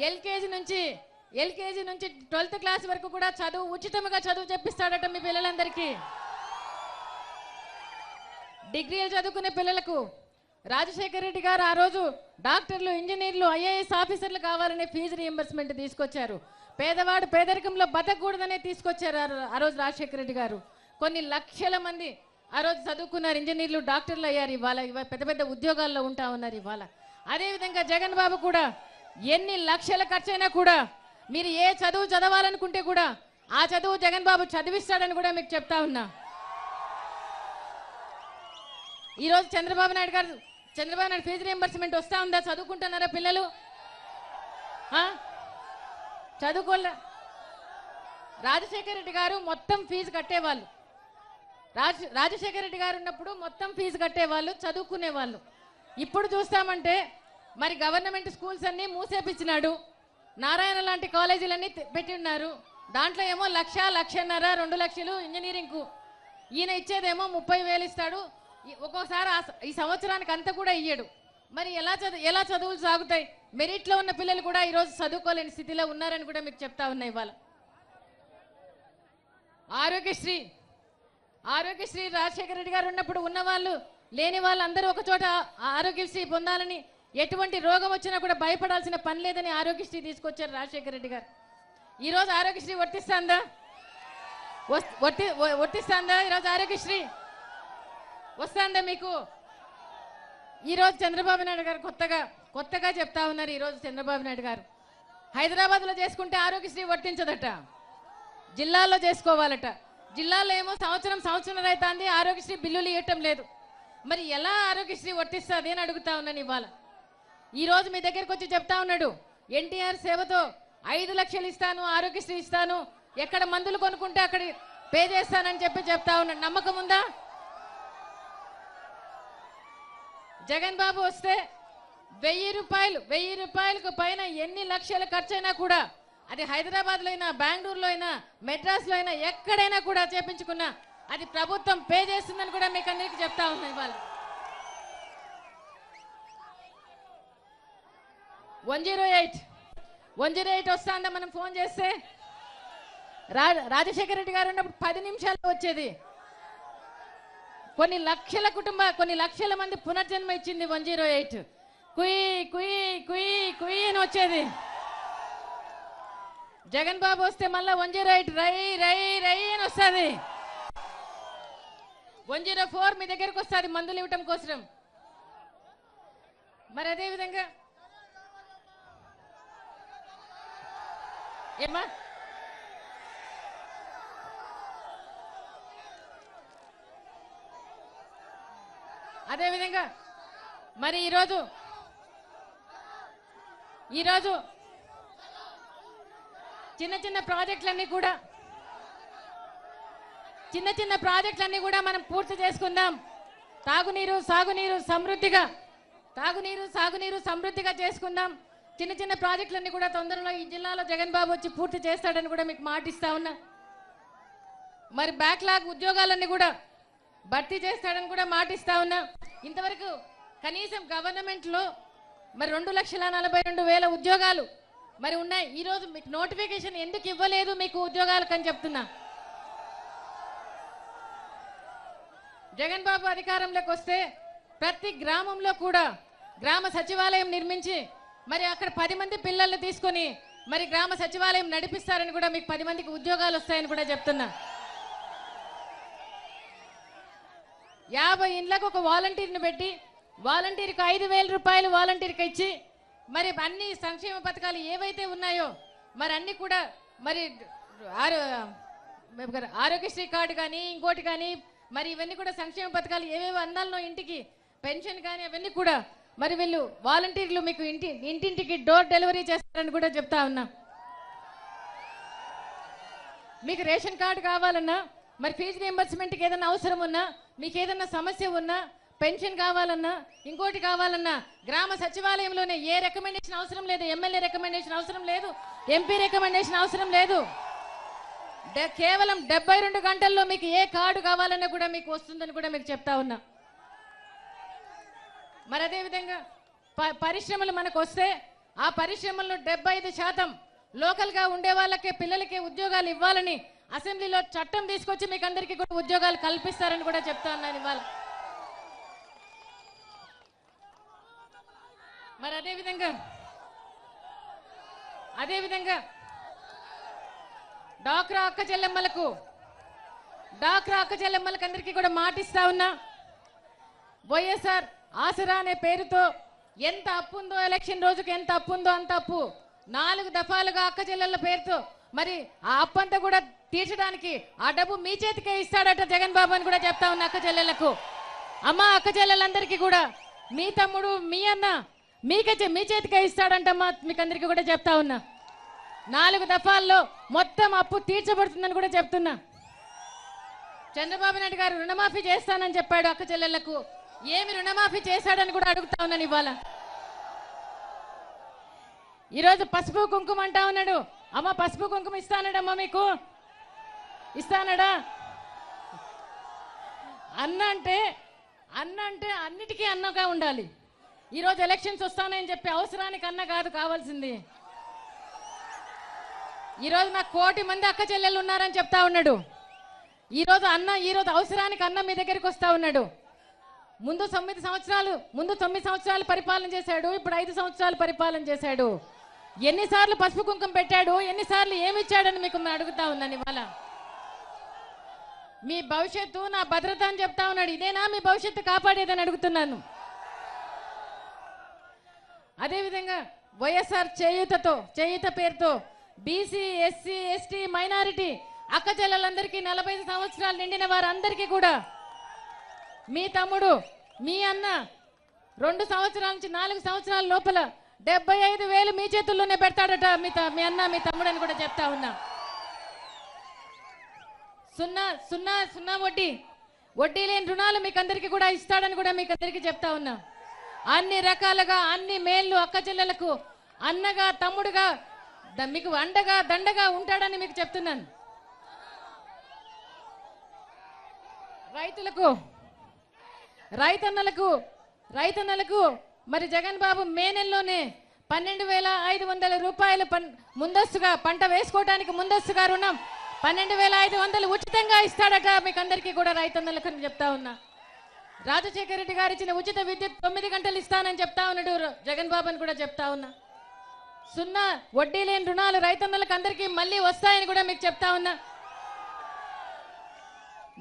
LKG నుంచి 12th class వరకు కూడా ఉచితంగా చదువు చెప్పిస్తాడట మీ పిల్లలందరికీ. డిగ్రీలు చదువుకునే పిల్లలకు రాజశేఖర రెడ్డి గారు ఆ రోజు డాక్టర్లు, ఇంజనీర్లు, ఐఏఎస్ ఆఫీసర్లు కావాలనే ఫీజు రీఎంబర్స్మెంట్ తీసుకొచ్చారు. పేదవాడు పేదరికంలో బతకూడదనే తీసుకొచ్చారు ఆ రోజు రాజశేఖర రెడ్డి గారు. కొన్ని లక్షల మంది ఆ రోజు చదువుకున్నారు, ఇంజనీర్లు, డాక్టర్లు అయ్యారు. ఇవాళ పెద్ద పెద్ద ఉద్యోగాల్లో ఉంటా ఉన్నారు ఇవాళ. అదేవిధంగా జగన్ బాబు కూడా ఎన్ని లక్షల ఖర్చైనా కూడా మీరు ఏ చదువు చదవాలనుకుంటే కూడా ఆ చదువు జగన్ బాబు చదివిస్తాడని కూడా మీకు చెప్తా ఉన్నా. ఈరోజు చంద్రబాబు నాయుడు ఫీజు రీఎంబర్స్మెంట్ వస్తా ఉందా? చదువుకుంటున్నారా పిల్లలు? చదువుకోలే. రాజశేఖర రెడ్డి గారు మొత్తం ఫీజు కట్టేవాళ్ళు. రాజశేఖర రెడ్డి గారు ఉన్నప్పుడు మొత్తం ఫీజు కట్టేవాళ్ళు, చదువుకునేవాళ్ళు. ఇప్పుడు చూస్తామంటే మరి గవర్నమెంట్ స్కూల్స్ అన్నీ మూసేపించినాడు. నారాయణ లాంటి కాలేజీలన్నీ పెట్టి ఉన్నారు. దాంట్లో ఏమో 1,00,000, 1,50,000, 2 లక్షలు ఇంజనీరింగ్కు. ఈయన ఇచ్చేదేమో 30,000 ఇస్తాడు. ఒక్కోసారి ఈ సంవత్సరానికి అంతా కూడా ఇయ్యడు. మరి ఎలా చదువులు సాగుతాయి? మెరిట్లో ఉన్న పిల్లలు కూడా ఈరోజు చదువుకోలేని స్థితిలో ఉన్నారని కూడా మీకు చెప్తా ఉన్నాయి. ఇవాళ ఆరోగ్యశ్రీ రాజశేఖర రెడ్డి గారు ఉన్నప్పుడు ఉన్నవాళ్ళు లేని వాళ్ళు అందరూ ఒక చోట ఆరోగ్యశ్రీ పొందాలని, ఎటువంటి రోగం వచ్చినా కూడా భయపడాల్సిన పని లేదని ఆరోగ్యశ్రీ తీసుకొచ్చారు రాజశేఖర రెడ్డి గారు. ఈరోజు ఆరోగ్యశ్రీ వర్తిస్తుందా? ఈరోజు ఆరోగ్యశ్రీ వస్తుందా మీకు? ఈరోజు చంద్రబాబు నాయుడు గారు కొత్తగా చెప్తా ఉన్నారు. ఈరోజు చంద్రబాబు నాయుడు గారు హైదరాబాద్లో చేసుకుంటే ఆరోగ్యశ్రీ వర్తించదట, జిల్లాల్లో చేసుకోవాలట. జిల్లాలో ఏమో సంవత్సరం అవుతుంది, ఆరోగ్యశ్రీ బిల్లులు ఇవ్వటం లేదు. మరి ఎలా ఆరోగ్యశ్రీ వర్తిస్తుంది అని అడుగుతా ఉన్నాను. ఇవాళ ఈరోజు మీ దగ్గరకు వచ్చి చెప్తా ఉన్నాడు, ఎన్టీఆర్ సేవతో 5 లక్షలు ఇస్తాను, ఆరోగ్యశ్రీ ఇస్తాను, ఎక్కడ మందులు కొనుక్కుంటే అక్కడ పే చేస్తానని చెప్తా ఉన్నాడు. నమ్మకం ఉందా? జగన్ బాబు వస్తే 1,000 రూపాయలకు పైన ఎన్ని లక్షల ఖర్చైనా కూడా, అది హైదరాబాద్లో అయినా, బెంగళూరులో అయినా, మెడ్రాస్లో అయినా, ఎక్కడైనా కూడా చేపించుకున్నా అది ప్రభుత్వం పే చేస్తుందని కూడా మీకు అందరికీ చెప్తా ఉన్నాయి. ఇవాళ 108 వస్తుందా? మనం ఫోన్ చేస్తే రాజశేఖర రెడ్డి గారు ఉన్నప్పుడు 10 నిమిషాల్లో వచ్చేది. కొన్ని లక్షల మంది పునర్జన్మ ఇచ్చింది 108. కుయ్ అని వచ్చేది. జగన్ బాబు వస్తే మళ్ళా 108 రై అని వస్తుంది. 104 మీ దగ్గరకు వస్తుంది మందులు ఇవ్వటం కోసం. మరి అదే విధంగా ఏమా అదేవిధంగా మరి ఈరోజు చిన్న ప్రాజెక్టులన్నీ కూడా మనం పూర్తి చేసుకుందాం. తాగునీరు సాగునీరు సమృద్ధిగా చేసుకుందాం. చిన్న ప్రాజెక్టులన్నీ కూడా తొందరలో ఈ జిల్లాలో జగన్ బాబు వచ్చి పూర్తి చేస్తాడని కూడా మీకు మాటిస్తా ఉన్నా. మరి బ్యాక్లాగ్ ఉద్యోగాలన్నీ కూడా భర్తీ చేస్తాడని కూడా మాటిస్తా ఉన్నా. ఇంతవరకు కనీసం గవర్నమెంట్లో మరి 2,42,000 ఉద్యోగాలు మరి ఉన్నాయి. ఈరోజు మీకు నోటిఫికేషన్ ఎందుకు ఇవ్వలేదు మీకు ఉద్యోగాలకు అని చెప్తున్నా. జగన్ బాబు అధికారంలోకి వస్తే ప్రతి గ్రామంలో కూడా గ్రామ సచివాలయం నిర్మించి మరి అక్కడ 10 మంది పిల్లల్ని తీసుకొని మరి గ్రామ సచివాలయం నడిపిస్తారని కూడా మీకు 10 మందికి ఉద్యోగాలు వస్తాయని కూడా చెప్తున్నా. 50 ఇండ్లకు ఒక వాలంటీర్ని పెట్టి వాలంటీర్కి 5,000 రూపాయలు వాలంటీర్కి ఇచ్చి మరి అన్ని సంక్షేమ పథకాలు ఏవైతే ఉన్నాయో మరి అన్ని కూడా మరి ఆరోగ్యశ్రీ కార్డు కానీ ఇంకోటి కానీ మరి ఇవన్నీ కూడా సంక్షేమ పథకాలు ఏవేవి అందాలనో ఇంటికి పెన్షన్ కానీ అవన్నీ కూడా మరి వీళ్ళు వాలంటీర్లు మీకు ఇంటింటికి డోర్ డెలివరీ చేస్తారని కూడా చెప్తా ఉన్నా. మీకు రేషన్ కార్డు కావాలన్నా మరి ఫీజు రీయింబర్స్మెంట్కి ఏదైనా అవసరం ఉన్నా, మీకు ఏదైనా సమస్య ఉన్నా, పెన్షన్ కావాలన్నా ఇంకోటి కావాలన్నా గ్రామ సచివాలయంలోనే ఏ రికమెండేషన్ అవసరం లేదు, ఎమ్మెల్యే రికమెండేషన్ అవసరం లేదు, ఎంపీ రికమెండేషన్ అవసరం లేదు. కేవలం 72 గంటల్లో మీకు ఏ కార్డు కావాలన్నా కూడా మీకు వస్తుందని కూడా మీకు చెప్తా ఉన్నా. మరి అదేవిధంగా పరిశ్రమలు మనకు వస్తే ఆ పరిశ్రమల్లో 75% లోకల్గా ఉండే వాళ్ళకే పిల్లలకే ఉద్యోగాలు ఇవ్వాలని అసెంబ్లీలో చట్టం తీసుకొచ్చి మీకు అందరికీ కూడా ఉద్యోగాలు కల్పిస్తారని కూడా చెప్తా ఉన్నాను ఇవాళ. మరి అదేవిధంగా డాక్రా అక్క చెల్లెమ్మలకు అందరికీ కూడా మాటిస్తా ఉన్నా. వైఎస్ఆర్ ఆసరా అనే పేరుతో ఎంత అప్పు ఉందో, ఎలక్షన్ రోజుకి ఎంత అప్పు ఉందో అంత అప్పు 4 దఫాలుగా అక్క చెల్లెళ్ళ పేరుతో మరి ఆ అప్పు అంతా కూడా తీర్చడానికి ఆ డబ్బు మీ చేతికే ఇస్తాడట జగన్ బాబు అని కూడా చెప్తా ఉన్నా అక్క చెల్లెళ్లకు. అమ్మ అక్క చెల్లెళ్ళందరికీ కూడా మీ తమ్ముడు మీ అన్న మీ చేతికే ఇస్తాడంటమ్మా, మీకు అందరికీ కూడా చెప్తా ఉన్నా. 4 దఫాల్లో మొత్తం అప్పు తీర్చబడుతుందని కూడా చెప్తున్నా. చంద్రబాబు నాయుడు గారు రుణమాఫీ చేస్తానని చెప్పాడు అక్క చెల్లెళ్లకు. ఏమి రుణమాఫీ చేశాడని కూడా అడుగుతా ఉన్నాను ఇవాళ. ఈరోజు పసుపు కుంకుమ అంటా ఉన్నాడు. అమ్మ పసుపు కుంకుమ ఇస్తానడమ్మా, మీకు ఇస్తానడా? అన్న అంటే అన్నిటికీ అన్నగా ఉండాలి. ఈరోజు ఎలక్షన్స్ వస్తానని చెప్పి అవసరానికి అన్న కాదు కావాల్సింది. ఈరోజు నాకు 1 కోటి మంది అక్క చెల్లెళ్ళు ఉన్నారని చెప్తా ఉన్నాడు. ఈరోజు అవసరానికి అన్న మీ దగ్గరికి వస్తా ఉన్నాడు. ముందు 9 సంవత్సరాలు పరిపాలన చేశాడు, ఇప్పుడు 5 సంవత్సరాలు పరిపాలన చేశాడు. ఎన్నిసార్లు పసుపు కుంకుమ పెట్టాడు, ఎన్నిసార్లు ఏమి ఇచ్చాడని మీకు అడుగుతా ఉన్నాను ఇవాళ. మీ భవిష్యత్తు నా భద్రత అని చెప్తా ఉన్నాడు. ఇదేనా మీ భవిష్యత్తు కాపాడేదని అడుగుతున్నాను. అదేవిధంగా వైఎస్ఆర్ చేయూత పేరుతో బీసీ, ఎస్సీ, ఎస్టీ, మైనారిటీ అక్క చెల్లెలందరికీ 45 సంవత్సరాలు నిండిన వారందరికీ కూడా మీ తమ్ముడు మీ అన్న 2 సంవత్సరాల నుంచి 4 సంవత్సరాల లోపల 75,000 మీ చేతుల్లోనే పెడతాడట మీ అన్న మీ తమ్ముడు అని కూడా చెప్తా ఉన్నా. సున్నా వడ్డీ లేని రుణాలు మీకు అందరికీ కూడా ఇస్తాడని కూడా మీకు అందరికీ చెప్తా ఉన్నా. అన్ని రకాలుగా అన్ని మేళ్ళు అక్క చెల్లెలకు అన్నగా తమ్ముడుగా మీకు అండగా దండగా ఉంటాడని మీకు చెప్తున్నాను. రైతన్నలకు మరి జగన్ బాబు మే నెలలోనే 12,500 రూపాయలు ముందస్తుగా పంట వేసుకోవడానికి ముందస్తుగా రుణం 12,500 ఉచితంగా ఇస్తాడట మీకు అందరికీ కూడా రైతన్నలకు చెప్తా ఉన్నా. రాజశేఖర రెడ్డి గారు ఇచ్చిన ఉచిత విద్యుత్ 9 గంటలు ఇస్తానని చెప్తా ఉన్నాడు జగన్ బాబు అని కూడా చెప్తా ఉన్నా. సున్నా వడ్డీ లేని రుణాలు రైతన్నలకు అందరికీ మళ్ళీ వస్తాయని కూడా మీకు చెప్తా ఉన్నా.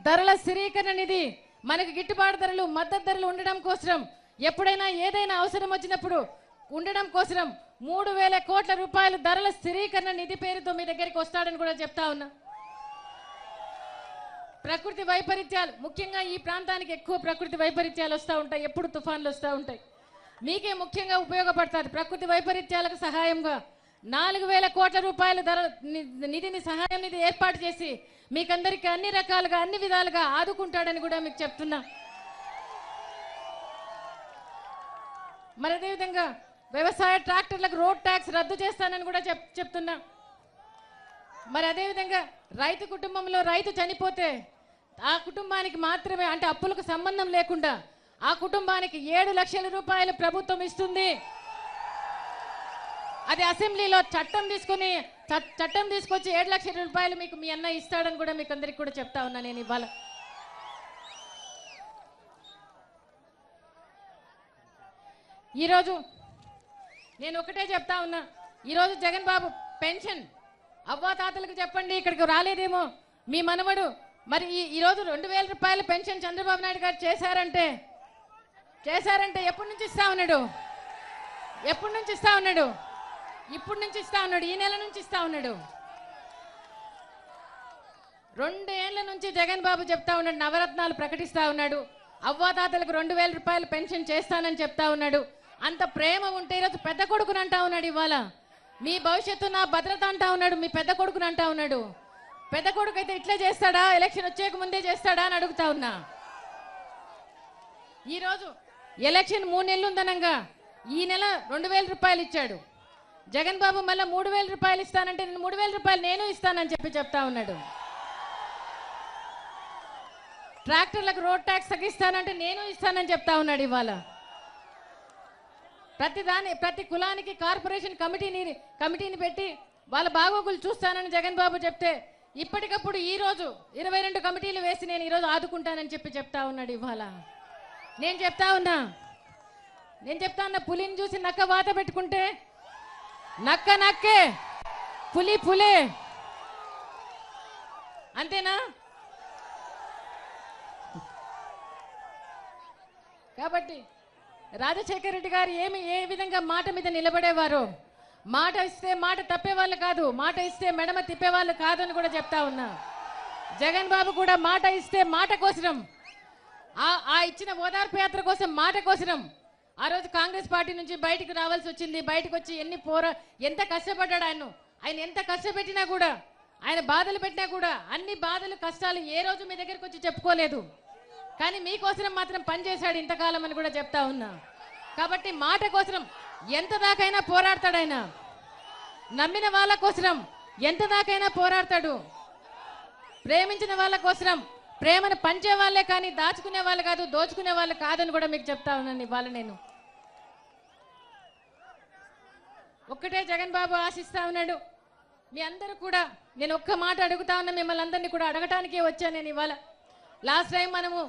ధరల స్థిరీకరణ నిధి మనకు గిట్టుబాటు ధరలు మద్దతు ధరలు ఉండడం కోసం ఎప్పుడైనా ఏదైనా అవసరం వచ్చినప్పుడు ఉండడం కోసం 3,000 కోట్ల రూపాయలు ధరల స్థిరీకరణ నిధి పేరుతో మీ దగ్గరికి వస్తాడని కూడా చెప్తా ఉన్నా. ప్రకృతి వైపరీత్యాలు ముఖ్యంగా ఈ ప్రాంతానికి ఎక్కువ ప్రకృతి వైపరీత్యాలు వస్తూ ఉంటాయి, ఎప్పుడు తుఫాన్లు వస్తూ ఉంటాయి. మీకే ముఖ్యంగా ఉపయోగపడతారు. ప్రకృతి వైపరీత్యాలకు సహాయంగా 4,000 కోట్ల రూపాయల నిధిని సహాయం నిధి ఏర్పాటు చేసి మీకందరికీ అన్ని రకాలుగా అన్ని విధాలుగా ఆదుకుంటాడని కూడా మీకు చెప్తున్నా. మరి అదేవిధంగా వ్యవసాయ ట్రాక్టర్లకు రోడ్ ట్యాక్స్ రద్దు చేస్తానని కూడా చెప్తున్నా. మరి అదేవిధంగా రైతు కుటుంబంలో రైతు చనిపోతే ఆ కుటుంబానికి మాత్రమే అంటే అప్పులకు సంబంధం లేకుండా ఆ కుటుంబానికి 7 లక్షల రూపాయలు ప్రభుత్వం ఇస్తుంది. అది అసెంబ్లీలో చట్టం తీసుకొచ్చి 7 లక్షల రూపాయలు మీకు మీ అన్న ఇస్తాడని కూడా మీకు అందరికి కూడా చెప్తా ఉన్నా నేను ఇవాళ. ఈరోజు నేను ఒకటే చెప్తా ఉన్నా. ఈరోజు జగన్ బాబు పెన్షన్ అవ్వాతాతలకు చెప్పండి, ఇక్కడికి రాలేదేమో మీ మనవడు. మరి ఈరోజు 2,000 రూపాయల పెన్షన్ చంద్రబాబు నాయుడు గారు చేశారంటే ఎప్పటి నుంచి ఇస్తా ఉన్నాడు? ఇప్పుడు నుంచి ఇస్తా ఉన్నాడు. ఈ నెల నుంచి ఇస్తా ఉన్నాడు. 2 ఏళ్ల నుంచి జగన్ బాబు చెప్తా ఉన్నాడు, నవరత్నాలు ప్రకటిస్తా ఉన్నాడు. అవ్వాతాతలకు 2,000 రూపాయలు పెన్షన్ చేస్తానని చెప్తా ఉన్నాడు. అంత ప్రేమ ఉంటే ఈరోజు పెద్ద కొడుకుని అంటా ఉన్నాడు. ఇవాళ మీ భవిష్యత్తు నా భద్రత అంటా ఉన్నాడు. మీ పెద్ద కొడుకుని అంటా ఉన్నాడు. పెద్ద కొడుకు అయితే ఇట్లే చేస్తాడా, ఎలక్షన్ వచ్చేక ముందే చేస్తాడా అని అడుగుతా ఉన్నా. ఈరోజు ఎలక్షన్ 3 నెలలు ఉందనంగా ఈ నెల 2,000 రూపాయలు ఇచ్చాడు. జగన్ బాబు మళ్ళీ 3,000 రూపాయలు ఇస్తానంటే నేను 3,000 రూపాయలు నేను ఇస్తానని చెప్తా ఉన్నాడు. ట్రాక్టర్లకు రోడ్ ట్యాక్స్ తగ్గిస్తానంటే నేను ఇస్తానని చెప్తా ఉన్నాడు. ఇవాళ ప్రతి కులానికి కార్పొరేషన్ కమిటీని పెట్టి వాళ్ళ బాగోగులు చూస్తానని జగన్ బాబు చెప్తే ఇప్పటికప్పుడు ఈ రోజు 22 కమిటీలు వేసి నేను ఈ రోజు ఆదుకుంటానని చెప్తా ఉన్నాడు. ఇవాళ నేను చెప్తా ఉన్నా పులిని చూసి నక్క వాత పెట్టుకుంటే నక్క నక్కే, పులి పులే, అంతేనా? కాబట్టి రాజశేఖర రెడ్డి గారు ఏ విధంగా మాట మీద నిలబడేవారో, మాట ఇస్తే మాట తప్పేవాళ్ళు కాదు, మాట ఇస్తే మెడమ తిప్పేవాళ్ళు కాదు అని కూడా చెప్తా ఉన్నా. జగన్ బాబు కూడా మాట ఇస్తే మాట కోసరం, ఆ ఇచ్చిన ఓదార్పు యాత్ర కోసం మాట కోసరం ఆ రోజు కాంగ్రెస్ పార్టీ నుంచి బయటకు రావాల్సి వచ్చింది. బయటకు వచ్చి ఎంత కష్టపడ్డాడు ఆయన ఎంత కష్టపెట్టినా కూడా, ఆయన బాధలు పెట్టినా కూడా అన్ని బాధలు కష్టాలు ఏ రోజు మీ దగ్గరకు వచ్చి చెప్పుకోలేదు. కానీ మీకోసం మాత్రం పనిచేశాడు ఇంతకాలం అని కూడా చెప్తా ఉన్నా. కాబట్టి మాట కోసం ఎంత దాకైనా పోరాడతాడు ఆయన. నమ్మిన వాళ్ళ కోసం ఎంత దాకైనా పోరాడతాడు. ప్రేమించిన వాళ్ళ కోసం ప్రేమను పంచే వాళ్ళే కానీ దాచుకునే వాళ్ళు కాదు, దోచుకునే వాళ్ళు కాదని కూడా మీకు చెప్తా ఉన్నాను. ఇవాళ నేను ఒక్కటే జగన్ బాబు ఆశిస్తా ఉన్నాడు. మీ అందరూ కూడా నేను ఒక్క మాట అడుగుతా ఉన్నా, మిమ్మల్ని అందరినీ కూడా అడగటానికే వచ్చాను నేను ఇవాళ. లాస్ట్ టైం మనము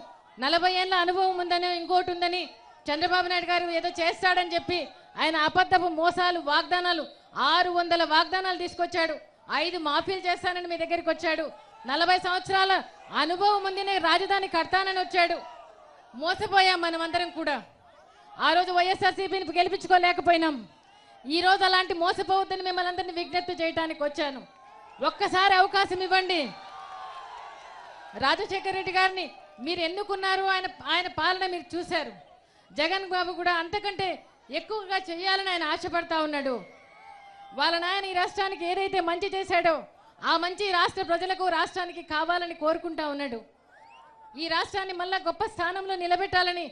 40 ఏళ్ళ అనుభవం ఉందని, ఇంకోటి ఉందని చంద్రబాబు నాయుడు గారు ఏదో చేస్తాడని చెప్పి ఆయన అబద్ధపు మోసాలు వాగ్దానాలు 600 వాగ్దానాలు తీసుకొచ్చాడు. 5 మాఫీలు చేస్తానని మీ దగ్గరికి వచ్చాడు. 40 సంవత్సరాల అనుభవం ఉంది, నేను రాజధాని కడతానని వచ్చాడు. మోసపోయాం మనం అందరం కూడా. ఆ రోజు వైఎస్ఆర్సీపీని గెలిపించుకోలేకపోయినాం. ఈ రోజు అలాంటి మోసపోవద్దని మిమ్మల్ని అందరినీ విజ్ఞప్తి చేయడానికి వచ్చాను. ఒక్కసారి అవకాశం ఇవ్వండి. రాజశేఖర రెడ్డి గారిని మీరు ఎన్నుకున్నారు, ఆయన పాలన మీరు చూశారు. జగన్ బాబు కూడా అంతకంటే ఎక్కువగా చేయాలని ఆయన ఆశపడతా ఉన్నాడు. వాళ్ళ నాయన ఈ రాష్ట్రానికి ఏదైతే మంచి చేశాడో ఆ మంచి రాష్ట్ర ప్రజలకు, రాష్ట్రానికి కావాలని కోరుకుంటా ఉన్నాడు. ఈ రాష్ట్రాన్ని మళ్ళా గొప్ప స్థానంలో నిలబెట్టాలని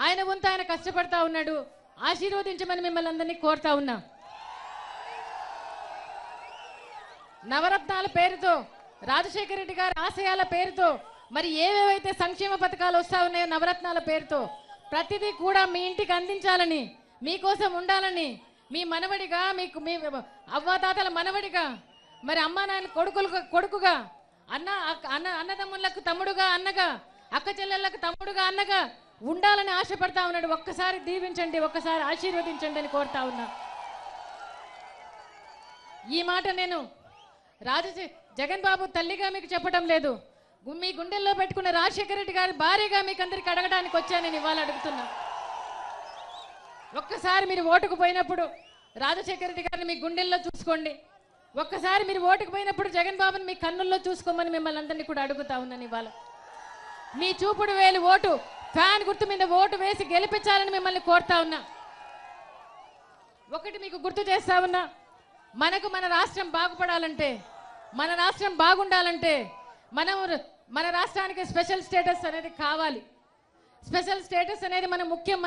ఆయన వంతు ఆయన కష్టపడతా ఉన్నాడు. ఆశీర్వదించమని మిమ్మల్ని అందరినీ కోరుతా ఉన్నా. నవరత్నాల పేరుతో, రాజశేఖర రెడ్డి గారి ఆశయాల పేరుతో మరి ఏవేవైతే సంక్షేమ పథకాలు వస్తా ఉన్నాయో నవరత్నాల పేరుతో ప్రతిదీ కూడా మీ ఇంటికి అందించాలని, మీకోసం ఉండాలని, మీ మనవడిగా, మీ అవ్వాతాతల మనవడిగా, మరి అమ్మా నాయన కొడుకుగా, అన్నదమ్ములకు తమ్ముడుగా, అన్నగా, అక్క చెల్లెళ్ళకు తమ్ముడుగా, అన్నగా ఉండాలని ఆశపడతా ఉన్నాడు. ఒక్కసారి దీవించండి, ఒక్కసారి ఆశీర్వదించండి అని కోరుతా ఉన్నా. ఈ మాట నేను జగన్ బాబు తల్లిగా మీకు చెప్పడం లేదు, మీ గుండెల్లో పెట్టుకున్న రాజశేఖర రెడ్డి గారి భార్యగా మీకు అందరికి అడగడానికి వచ్చా నేను ఇవాళ అడుగుతున్నా. ఒక్కసారి మీరు ఓటుకు పోయినప్పుడు రాజశేఖర రెడ్డి గారిని మీ గుండెల్లో చూసుకోండి. ఒక్కసారి మీరు ఓటుకు పోయినప్పుడు జగన్ బాబుని మీ కన్నుల్లో చూసుకోమని మిమ్మల్ని అందరినీ కూడా అడుగుతా ఉన్నాను ఇవాళ. మీ చూపుడు వేలు ఓటు, ఫ్యాన్ గుర్తు మీద ఓటు వేసి గెలిపించాలని మిమ్మల్ని కోరుతా ఉన్నా. ఒకటి మీకు గుర్తు చేస్తా ఉన్నా, మన రాష్ట్రం బాగుపడాలంటే, మన రాష్ట్రం బాగుండాలంటే మన రాష్ట్రానికి స్పెషల్ స్టేటస్ అనేది కావాలి. స్పెషల్ స్టేటస్ అనేది మన ముఖ్యం.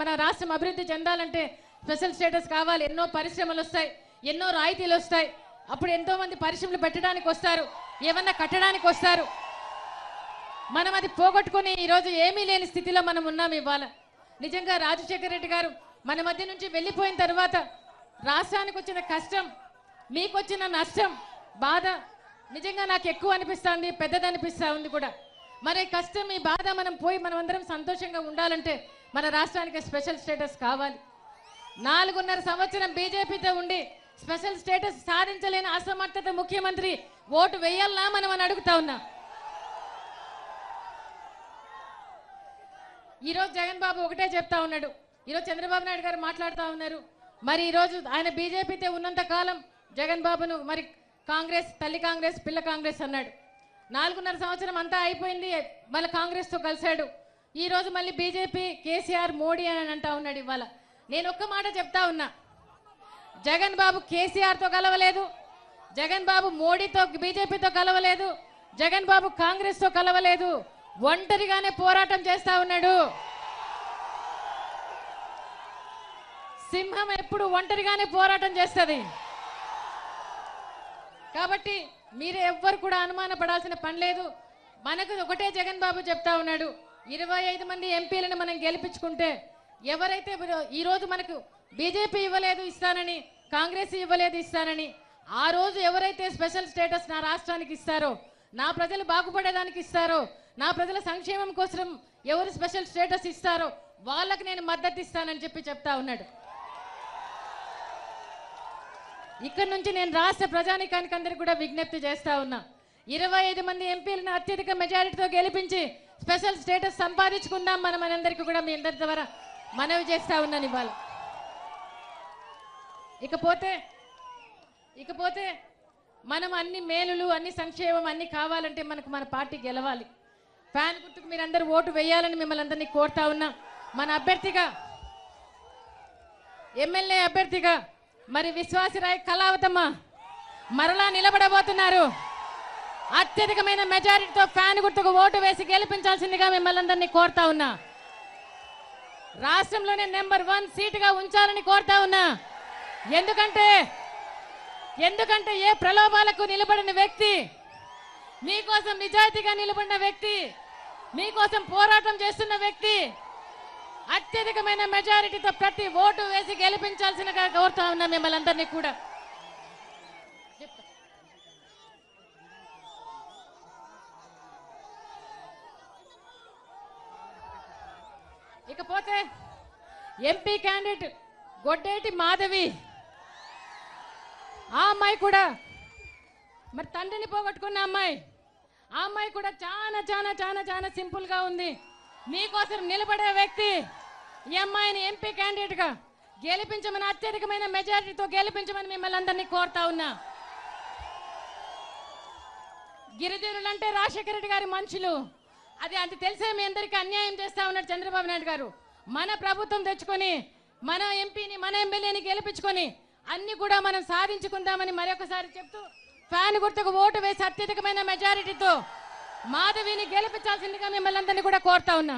మన రాష్ట్రం అభివృద్ధి చెందాలంటే స్పెషల్ స్టేటస్ కావాలి. ఎన్నో పరిశ్రమలు వస్తాయి, ఎన్నో రాయితీలు వస్తాయి. అప్పుడు ఎంతో మంది పరిశ్రమలు పెట్టడానికి వస్తారు, ఏమన్నా కట్టడానికి వస్తారు. మనం అది పోగొట్టుకుని ఈరోజు ఏమీ లేని స్థితిలో మనం ఉన్నాం ఇవాళ. నిజంగా రాజశేఖర రెడ్డి గారు మన మధ్య నుంచి వెళ్ళిపోయిన తర్వాత రాష్ట్రానికి వచ్చిన కష్టం, మీకు వచ్చిన నష్టం, బాధ నిజంగా నాకు ఎక్కువ అనిపిస్తుంది, పెద్దదనిపిస్తూ ఉంది కూడా. మరి కష్టం, ఈ బాధ మనం అందరం సంతోషంగా ఉండాలంటే మన రాష్ట్రానికి స్పెషల్ స్టేటస్ కావాలి. 4.5 సంవత్సరం బీజేపీతో ఉండి స్పెషల్ స్టేటస్ సాధించలేని అసమర్థత ముఖ్యమంత్రి ఓటు వేయాలనా మనం అని అడుగుతా ఉన్నా. ఈరోజు జగన్ బాబు ఒకటే చెప్తా ఉన్నాడు. ఈరోజు చంద్రబాబు నాయుడు గారు మాట్లాడుతూ ఉన్నారు. మరి ఈరోజు ఆయన బీజేపీతో ఉన్నంత కాలం జగన్ బాబును మరి కాంగ్రెస్, తల్లి కాంగ్రెస్, పిల్ల కాంగ్రెస్ అన్నాడు. 4.5 సంవత్సరం అంతా అయిపోయింది, మళ్ళీ కాంగ్రెస్తో కలిశాడు. ఈరోజు మళ్ళీ బీజేపీ, కేసీఆర్, మోడీ అని అంటా ఉన్నాడు. ఇవాళ నేను ఒక్క మాట చెప్తా ఉన్నా, జగన్ బాబు కేసీఆర్తో కలవలేదు, జగన్ బాబు మోడీతో, బీజేపీతో కలవలేదు, జగన్ బాబు కాంగ్రెస్తో కలవలేదు. ఒంటరిగానే పోరాటం చేస్తా ఉన్నాడు. సింహం ఎప్పుడు ఒంటరిగానే పోరాటం చేస్తుంది. కాబట్టి మీరు ఎవ్వరు కూడా అనుమాన పడాల్సిన పని లేదు. మనకు ఒకటే జగన్ బాబు చెప్తా ఉన్నాడు, 25 మంది ఎంపీలను మనం గెలిపించుకుంటే ఎవరైతే ఈరోజు మనకు బీజేపీ ఇవ్వలేదు ఇస్తానని, కాంగ్రెస్ ఇవ్వలేదు ఇస్తానని, ఆ రోజు ఎవరైతే స్పెషల్ స్టేటస్ నా రాష్ట్రానికి ఇస్తారో, నా ప్రజలు బాగుపడేదానికి ఇస్తారో, నా ప్రజల సంక్షేమం కోసం ఎవరు స్పెషల్ స్టేటస్ ఇస్తారో వాళ్ళకి నేను మద్దతు ఇస్తానని చెప్తా ఉన్నాడు. ఇక్కడ నుంచి నేను రాష్ట్ర ప్రజానికానికి అందరికీ కూడా విజ్ఞప్తి చేస్తా ఉన్నా. 25 మంది ఎంపీలను అత్యధిక మెజారిటీతో గెలిపించి స్పెషల్ స్టేటస్ సంపాదించుకుందాం మనం మనందరికీ కూడా మీ అందరి ద్వారా మనవి చేస్తా ఉన్నాను ఇవాళ. ఇకపోతే మనం అన్ని మేలులు, అన్ని సంక్షేమం అన్ని కావాలంటే మనకు మన పార్టీ గెలవాలి. ఫ్యాన్ గుర్తుకు మీరందరూ ఓటు వేయాలని మిమ్మల్ని అందరినీ కోరుతా ఉన్నా. మన అభ్యర్థిగా, ఎమ్మెల్యే అభ్యర్థిగా మరి విశ్వాసరాయ్ కళావతమ్మ మరలా నిలబడబోతున్నారు. అత్యధికమైన మెజారిటీతో ఫ్యాన్ గుర్తుకు ఓటు వేసి గెలిపించాల్సిందిగా మిమ్మల్ని అందరినీ కోరుతా ఉన్నా. రాష్ట్రంలోనే నెంబర్ 1 సీటుగా ఉంచాలని కోరుతా ఉన్నా. ఎందుకంటే ఏ ప్రలోభాలకు నిలబడిన వ్యక్తి, మీకోసం నిజాయితీగా నిలబడిన వ్యక్తి, మీకోసం పోరాటం చేస్తున్న వ్యక్తి అత్యధికమైన మెజారిటీతో ప్రతి ఓటు వేసి గెలిపించాల్సినగా కోరుతా ఉన్నా మిమ్మల్ని అందరినీ కూడా. ఇకపోతే ఎంపీ క్యాండిడేట్ గొడ్డేటి మాధవి, ఆ అమ్మాయి కూడా మరి తండ్రిని పోగొట్టుకున్న అమ్మాయి, ఆ అమ్మాయి కూడా చాలా చాలా చాలా చాలా సింపుల్ గా ఉంది. మీకోసం నిలబడే వ్యక్తి. ఈ అమ్మాయిని ఎంపీ క్యాండిడేట్ గా గెలిపించమని, అత్యధికమైన మెజారిటీతో గెలిపించమని మిమ్మల్ని అందరినీ కోరుతా ఉన్నా. గిరిజనులంటే రాజశేఖర రెడ్డి గారి మనుషులు, అది తెలిసే మీ అందరికీ అన్యాయం చేస్తా ఉన్నాడు చంద్రబాబు నాయుడు గారు. మన ప్రభుత్వం తెచ్చుకొని మన ఎంపీని, మన ఎమ్మెల్యేని గెలిపించుకొని అన్ని కూడా మనం సాధించుకుందామని మరొకసారి చెప్తూ, ఫ్యాన్ గుర్తుకు ఓటు వేసి అత్యధికమైన మెజారిటీతో మాధవిని గెలిపించాల్సిందిగా మిమ్మల్ని అందరినీ కూడా కోరుతా ఉన్నా.